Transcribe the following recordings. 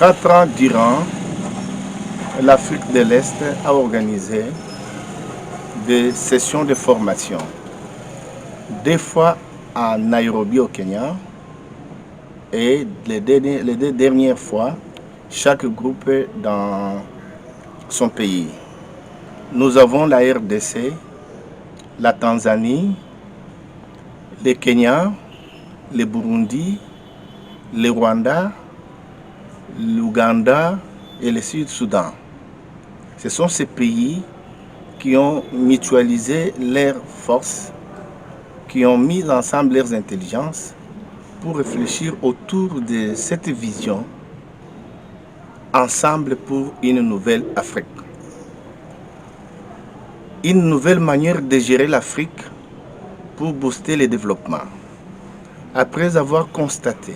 4 ans durant, l'Afrique de l'Est a organisé des sessions de formation. 2 fois à Nairobi au Kenya et les deux dernières fois, chaque groupe dans son pays. Nous avons la RDC, la Tanzanie, le Kenya, le Burundi, le Rwanda, l'Ouganda et le Sud-Soudan. Ce sont ces pays qui ont mutualisé leurs forces, qui ont mis ensemble leurs intelligences pour réfléchir autour de cette vision ensemble pour une nouvelle Afrique. Une nouvelle manière de gérer l'Afrique pour booster le développement. Après avoir constaté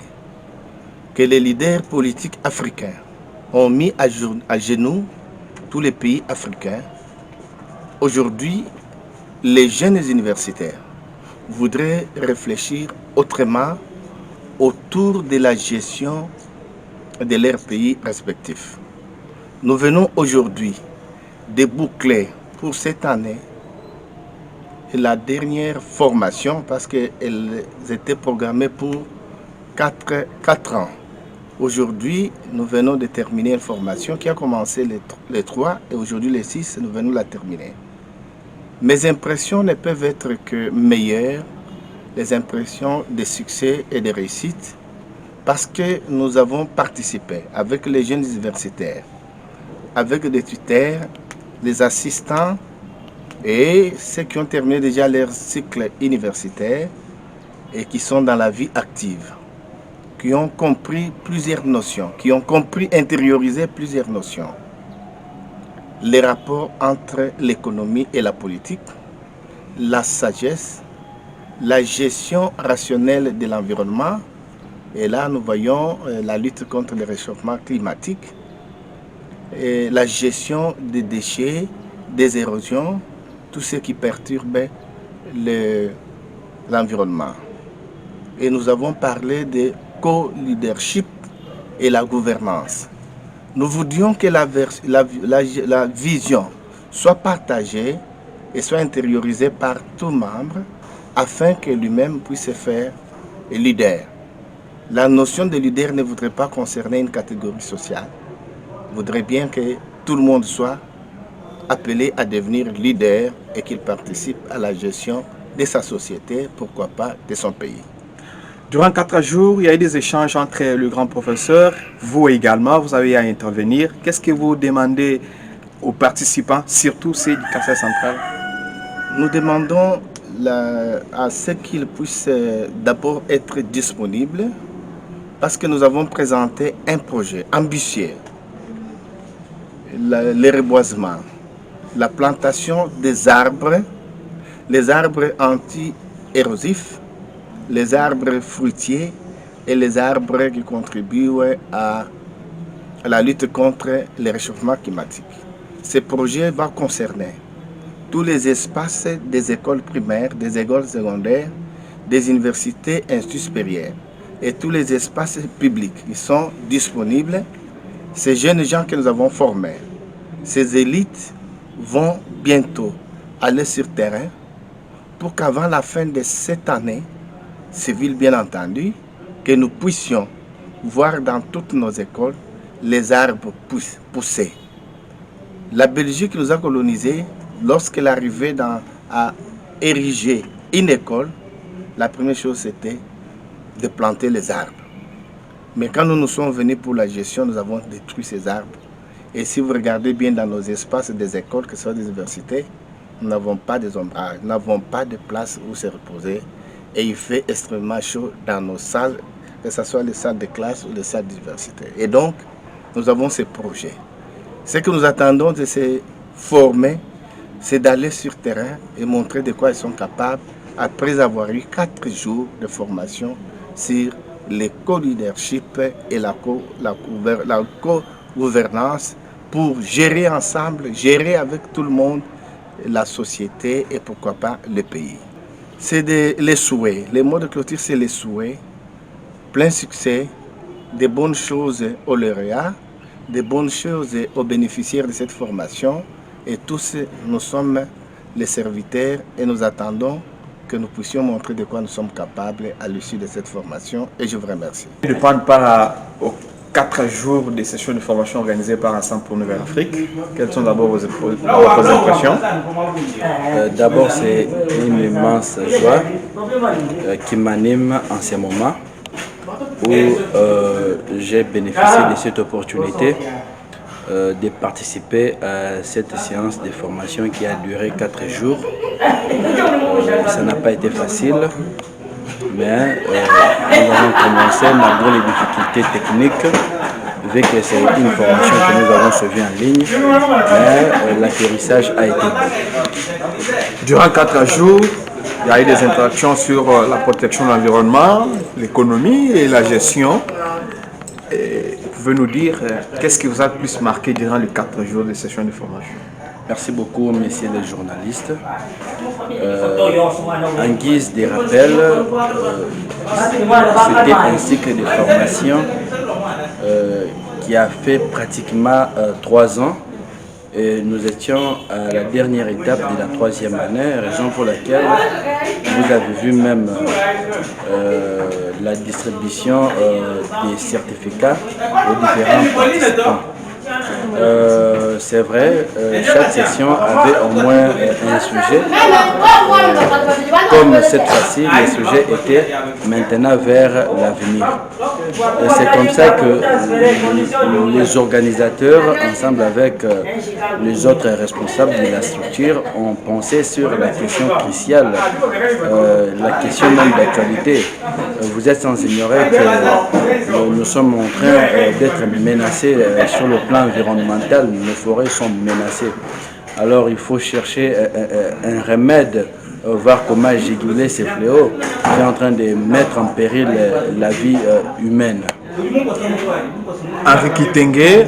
que les leaders politiques africains ont mis à genoux tous les pays africains, aujourd'hui, les jeunes universitaires voudraient réfléchir autrement autour de la gestion de leurs pays respectifs. Nous venons aujourd'hui de boucler pour cette année la dernière formation parce qu'elles étaient programmées pour 4 ans. Aujourd'hui, nous venons de terminer une formation qui a commencé les 3 et aujourd'hui les 6, nous venons de la terminer. Mes impressions ne peuvent être que meilleures, les impressions de succès et de réussite, parce que nous avons participé avec les jeunes universitaires, avec des tuteurs, les assistants et ceux qui ont terminé déjà leur cycle universitaire et qui sont dans la vie active, qui ont compris plusieurs notions, qui ont compris, intériorisé plusieurs notions. Les rapports entre l'économie et la politique, la sagesse, la gestion rationnelle de l'environnement, et là nous voyons la lutte contre le réchauffement climatique, et la gestion des déchets, des érosions, tout ce qui perturbe l'environnement. Et nous avons parlé de co-leadership et la gouvernance. Nous voudrions que la vision soit partagée et soit intériorisée par tout membre afin que lui-même puisse se faire leader. La notion de leader ne voudrait pas concerner une catégorie sociale. Voudrait bien que tout le monde soit appelé à devenir leader et qu'il participe à la gestion de sa société, pourquoi pas de son pays. Durant 4 jours, il y a eu des échanges entre le grand professeur, vous également, vous avez à intervenir. Qu'est-ce que vous demandez aux participants, surtout ceux du Kassai central? Nous demandons à ce qu'ils puissent d'abord être disponibles parce que nous avons présenté un projet ambitieux, le reboisement, la plantation des arbres, les arbres anti-érosifs, les arbres fruitiers et les arbres qui contribuent à la lutte contre le réchauffement climatique. Ce projet va concerner tous les espaces des écoles primaires, des écoles secondaires, des universités et instituts supérieurs et tous les espaces publics qui sont disponibles. Ces jeunes gens que nous avons formés, ces élites vont bientôt aller sur terrain pour qu'avant la fin de cette année civile, bien entendu, que nous puissions voir dans toutes nos écoles les arbres pousser. La Belgique nous a colonisés. Lorsqu'elle arrivait à ériger une école, la première chose c'était de planter les arbres. Mais quand nous sommes venus pour la gestion, nous avons détruit ces arbres. Et si vous regardez bien dans nos espaces des écoles, que ce soit des universités, nous n'avons pas des ombrages, nous n'avons pas de place où se reposer. Et il fait extrêmement chaud dans nos salles, que ce soit les salles de classe ou les salles d'université. Et donc, nous avons ces projets. Ce que nous attendons de se former, c'est d'aller sur terrain et montrer de quoi ils sont capables après avoir eu 4 jours de formation sur le co-leadership et la co-gouvernance pour gérer ensemble, gérer avec tout le monde la société et pourquoi pas le pays. C'est les souhaits. Les mots de clôture, c'est les souhaits. Plein succès, de bonnes choses aux lauréats, de bonnes choses aux bénéficiaires de cette formation. Et tous, nous sommes les serviteurs et nous attendons que nous puissions montrer de quoi nous sommes capables à l'issue de cette formation. Et je vous remercie. De prendre part aux 4 jours de sessions de formation organisées par Ensemble pour Nouvelle Afrique, quelles sont d'abord vos impressions? D'abord, c'est une immense joie qui m'anime en ce moment où j'ai bénéficié de cette opportunité de participer à cette séance de formation qui a duré 4 jours. Ça n'a pas été facile, mais nous avons commencé malgré les difficultés techniques, vu que c'est une formation que nous avons suivie en ligne, mais l'atterrissage a été bon. Durant 4 jours, il y a eu des interactions sur la protection de l'environnement, l'économie et la gestion. Vous pouvez nous dire qu'est-ce qui vous a le plus marqué durant les 4 jours de session de formation? Merci beaucoup, messieurs les journalistes. En guise de rappel, c'était un cycle de formation qui a fait pratiquement 3 ans. Et nous étions à la dernière étape de la 3e année, raison pour laquelle vous avez vu même la distribution des certificats aux différents participants. C'est vrai, chaque session avait au moins un sujet. Comme cette fois-ci, le sujet était maintenant vers l'avenir. C'est comme ça que les organisateurs, ensemble avec les autres responsables de la structure, ont pensé sur la question cruciale, la question même d'actualité. Vous êtes sans ignorer que nous sommes en train d'être menacés sur le plan environnemental. Nos forêts sont menacées. Alors il faut chercher un remède, voir comment juguler ces fléaux qui est en train de mettre en péril la vie humaine. Henri Kitenge,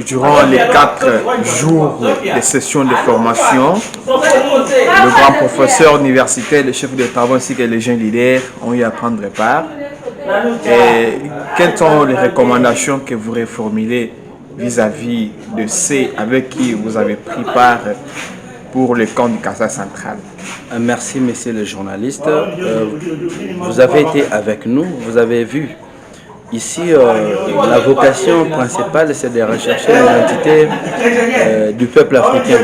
durant les 4 jours de sessions de formation, le grand professeur universitaire, le chef de travail ainsi que les jeunes leaders ont eu à prendre part. Et quelles sont les recommandations que vous reformulez vis-à-vis de ceux avec qui vous avez pris part pour le camp du Kassai central? Merci, messieurs les journalistes. Vous avez été avec nous, vous avez vu. Ici, la vocation principale, c'est de rechercher l'identité du peuple africain,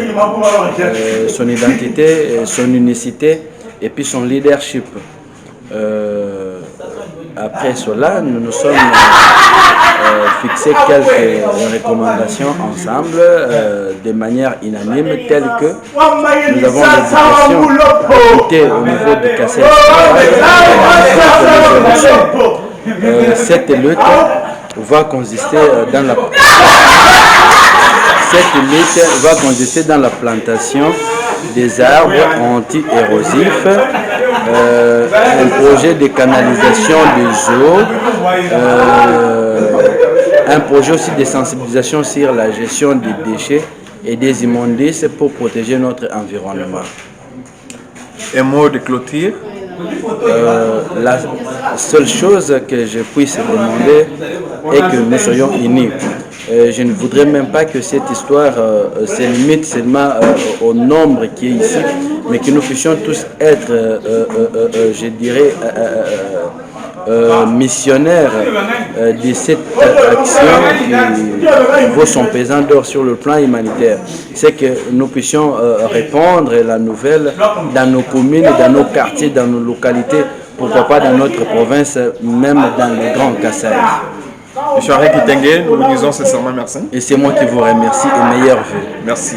son identité, son unicité et puis son leadership. Après cela, nous nous sommes fixé quelques recommandations ensemble de manière unanime, telles que nous avons l'éducation lutter au niveau du Kassai. Cette lutte va consister dans la plantation des arbres anti-érosifs, un projet de canalisation des eaux, un projet aussi de sensibilisation sur la gestion des déchets et des immondices pour protéger notre environnement. Un mot de clôture? La seule chose que je puisse demander est que nous soyons unis. Je ne voudrais même pas que cette histoire se limite seulement au nombre qui est ici, mais que nous puissions tous être, je dirais, missionnaires de cette action qui vaut son pesant d'or sur le plan humanitaire. C'est que nous puissions répandre la nouvelle dans nos communes, dans nos quartiers, dans nos localités, pourquoi pas dans notre province, même dans le Grand Kassai. M. Henri Kitenge, nous vous disons sincèrement merci. Et c'est moi qui vous remercie et meilleure vue. Merci.